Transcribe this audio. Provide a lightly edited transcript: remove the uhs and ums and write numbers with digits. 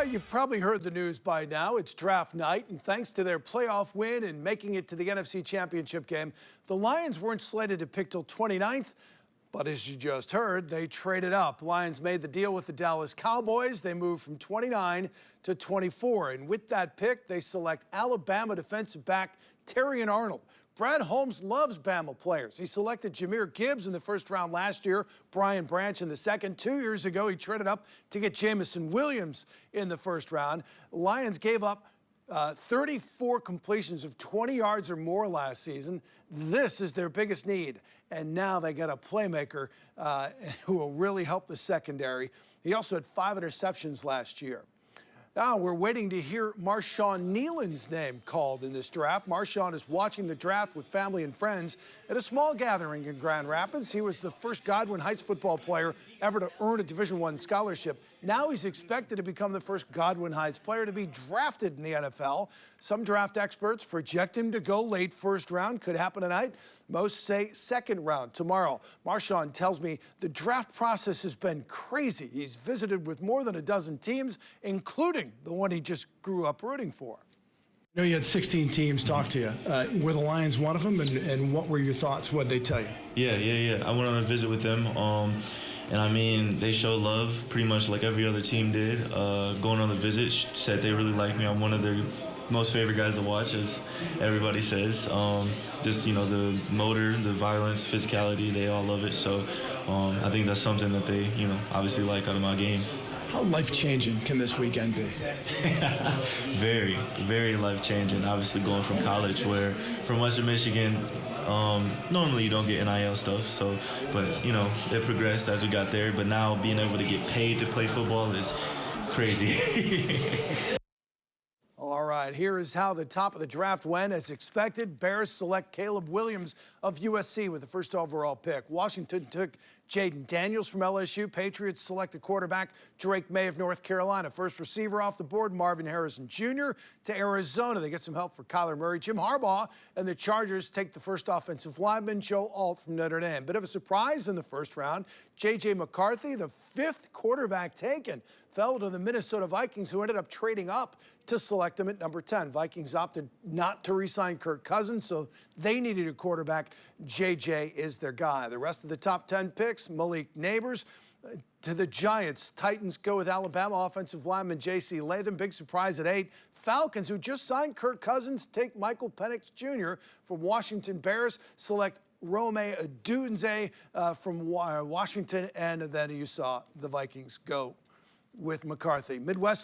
You've probably heard the news by now. It's draft night, and thanks to their playoff win and making it to the NFC Championship game, the Lions weren't slated to pick till 29th, but as you just heard, they traded up. Lions made the deal with the Dallas Cowboys. They moved from 29 to 24, and with that pick, they select Alabama defensive back Terrion Arnold. Brad Holmes loves Bama players. He selected Jahmyr Gibbs in the first round last year, Brian Branch in the second. 2 years ago, he traded up to get Jameson Williams in the first round. Lions gave up 34 completions of 20 yards or more last season. This is their biggest need. And now they got a playmaker who will really help the secondary. He also had 5 interceptions last year. Now we're waiting to hear Marshawn Kneeland's name called in this draft. Marshawn is watching the draft with family and friends at a small gathering in Grand Rapids. He was the first Godwin Heights football player ever to earn a Division I scholarship. Now he's expected to become the first Godwin Heights player to be drafted in the NFL. Some draft experts project him to go late first round. Could happen tonight. Most say second round tomorrow. Marshawn tells me the draft process has been crazy. He's visited with more than a dozen teams, including the one he just grew up rooting for. I know you had 16 teams talk to you. Were the Lions one of them, and what were your thoughts? What did they tell you? Yeah. I went on a visit with them, and I mean, they showed love pretty much like every other team did. Going on the visit, said they really like me. I'm one of their most favorite guys to watch, as everybody says. Just, you know, the motor, the violence, physicality, they all love it. So I think that's something that they, you know, obviously like out of my game. How life-changing can this weekend be? Very, very life-changing. Obviously going from college, where from Western Michigan, normally you don't get NIL stuff, so, but, you know, it progressed as we got there. But now being able to get paid to play football is crazy. All right, here is how the top of the draft went. As expected, Bears select Caleb Williams of USC with the first overall pick. Washington took Jaden Daniels from LSU. Patriots select a quarterback, Drake May of North Carolina. First receiver off the board, Marvin Harrison Jr. to Arizona. They get some help for Kyler Murray. Jim Harbaugh and the Chargers take the first offensive lineman, Joe Alt from Notre Dame. Bit of a surprise in the first round. J.J. McCarthy, the 5th quarterback taken, fell to the Minnesota Vikings, who ended up trading up to select him at number 10. Vikings opted not to re-sign Kirk Cousins, so they needed a quarterback. J.J. is their guy. The rest of the top 10 picks, Malik Neighbors to the Giants. Titans go with Alabama offensive lineman J.C. Latham. Big surprise at 8. Falcons, who just signed Kirk Cousins, take Michael Penix Jr. from Washington. Bears select Rome Odunze from Washington, and then you saw the Vikings go with McCarthy. Midwest